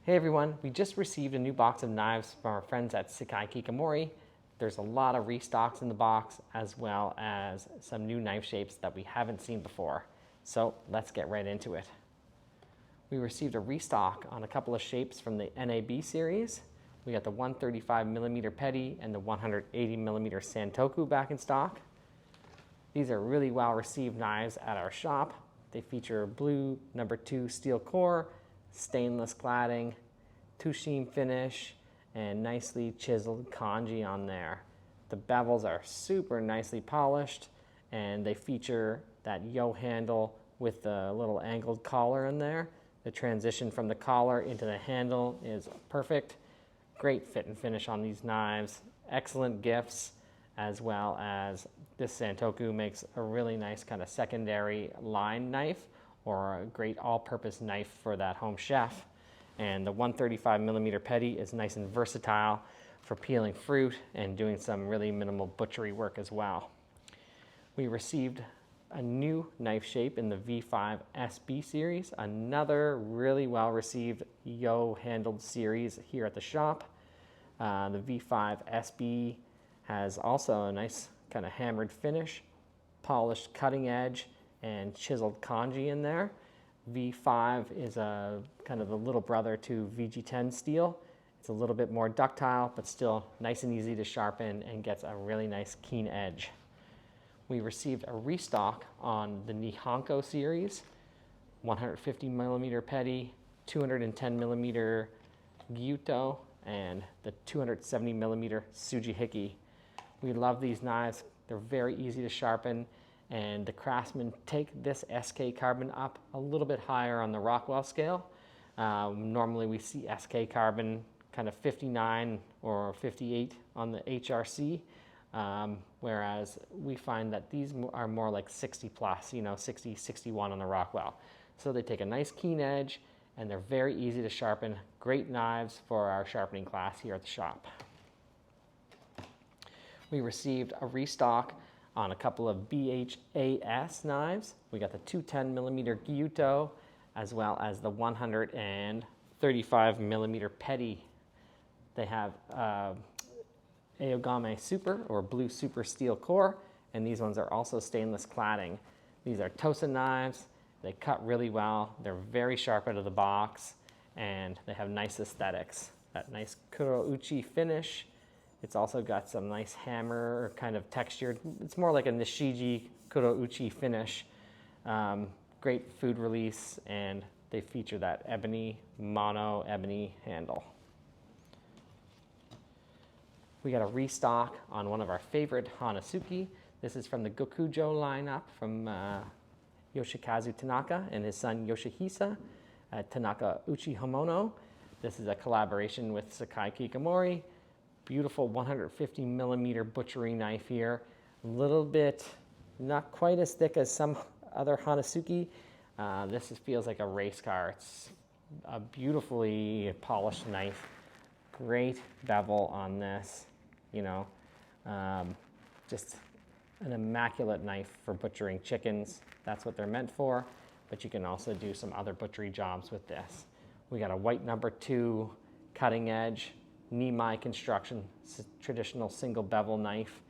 Hey everyone, we just received a new box of knives from our friends at Sakai Kikumori. There's a lot of restocks in the box as well as some new knife shapes that we haven't seen before. So let's get right into it. We received a restock on a couple of shapes from the NAB series. We got the 135mm petty and the 180mm Santoku back in stock. These are really well received knives at our shop. They feature blue #2 steel core, stainless cladding, two-sheen finish, and nicely chiseled kanji on there. The bevels are super nicely polished, and they feature that yo handle with the little angled collar in there. The transition from the collar into the handle is perfect. Great fit and finish on these knives. Excellent gifts, as well as this Santoku makes a really nice kind of secondary line knife or a great all-purpose knife for that home chef. And the 135mm petty is nice and versatile for peeling fruit and doing some really minimal butchery work as well. We received a new knife shape in the V5 SB series, another really well-received yo-handled series here at the shop. The V5 SB has also a nice kind of hammered finish, polished cutting edge, and chiseled kanji in there. V5 is a kind of the little brother to VG10 steel. It's a little bit more ductile, but still nice and easy to sharpen and gets a really nice keen edge. We received a restock on the Nihonko series, 150mm petty, 210mm gyuto, and the 270mm Tsujihiki. We love these knives. They're very easy to sharpen, and the craftsmen take this SK carbon up a little bit higher on the Rockwell scale. Normally we see SK carbon kind of 59 or 58 on the HRC, whereas we find that these are more like 60 plus, 60, 61 on the Rockwell. So they take a nice keen edge, and they're very easy to sharpen. Great knives for our sharpening class here at the shop. We received a restock on a couple of BHAS knives. We got the 210mm gyuto as well as the 135mm petty. They have Aogame Super or blue super steel core, and these ones are also stainless cladding. These are Tosa knives. They cut really well. They're very sharp out of the box, and they have nice aesthetics. That nice kurouchi finish. It's also got some nice hammer kind of textured. It's more like a Nishiji kurouchi finish. Great food release, and they feature that ebony, mono ebony handle. We got a restock on one of our favorite honesuki. This is from the Gokujo lineup from Yoshikazu Tanaka and his son Yoshihisa at Tanaka Uchihomono. This is a collaboration with Sakai Kikumori. Beautiful 150mm butchery knife here. A little bit, not quite as thick as some other honesuki. This feels like a race car. It's a beautifully polished knife. Great bevel on this, just an immaculate knife for butchering chickens. That's what they're meant for, but you can also do some other butchery jobs with this. We got a white #2 cutting edge, Nimai construction, traditional single bevel knife,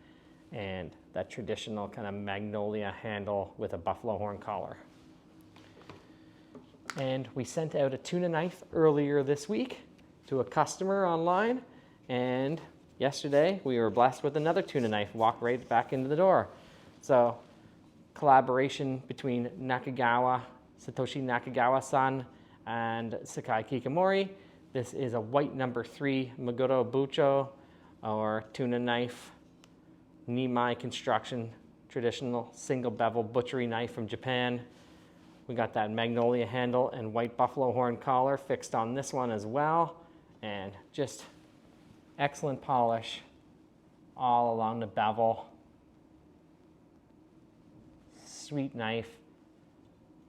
and that traditional kind of magnolia handle with a buffalo horn collar. And we sent out a tuna knife earlier this week to a customer online, and yesterday we were blessed with another tuna knife, walked right back into the door. So collaboration between Satoshi Nakagawa-san and Sakai Kikumori. This is a white #3 Maguro Bucho or tuna knife, Nimai construction, traditional single bevel butchery knife from Japan. We got that magnolia handle and white buffalo horn collar fixed on this one as well, and just excellent polish all along the bevel. Sweet knife.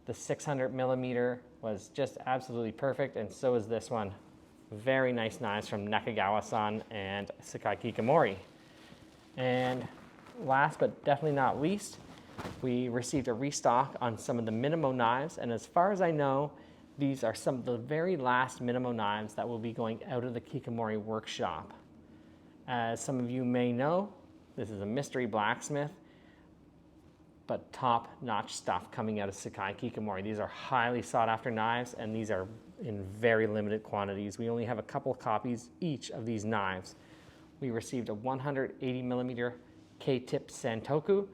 The 600mm was just absolutely perfect, and so is this one. Very nice knives from Nakagawa-san and Sakai Kikumori. And last but definitely not least, we received a restock on some of the Minimo knives, and as far as I know, These are some of the very last Minimo knives that will be going out of the Kikumori workshop. As some of you may know, this is a mystery blacksmith, but top-notch stuff coming out of Sakai Kikumori. These are highly sought-after knives, and these are in very limited quantities. We only have a couple of copies each of these knives. We received a 180 millimeter K-tip Santoku.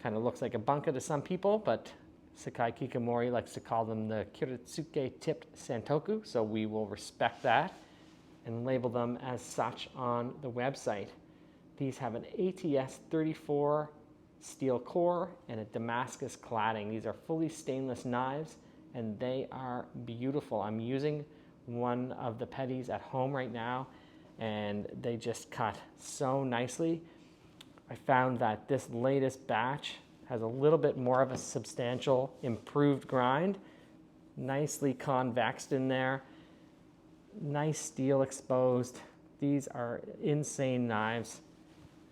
Kind of looks like a bunka to some people, but Sakai Kikumori likes to call them the Kiritsuke tipped Santoku, so we will respect that and label them as such on the website. These have an ATS 34 steel core and a Damascus cladding. These are fully stainless knives, and they are beautiful. I'm using one of the petties at home right now, and they just cut so nicely. I found that this latest batch has a little bit more of a substantial improved grind, nicely convexed in there, nice steel exposed. These are insane knives,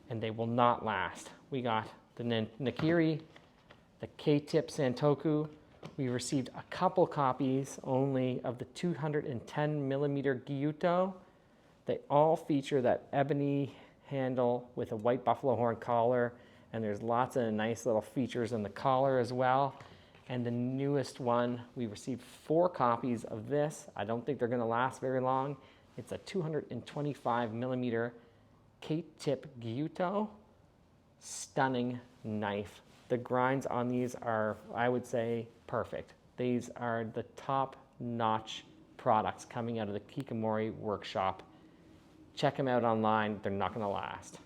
and they will not last. We got the Nakiri, the K-tip Santoku. We received a couple copies only of the 210 millimeter Gyuto. They all feature that ebony handle with a white buffalo horn collar, and there's lots of nice little features in the collar as well. And the newest one, we received 4 copies of this. I don't think they're going to last very long. It's a 225 millimeter K-tip Gyuto. Stunning knife. The grinds on these are, I would say, perfect. These are the top-notch products coming out of the Kikumori workshop. Check them out online. They're not going to last.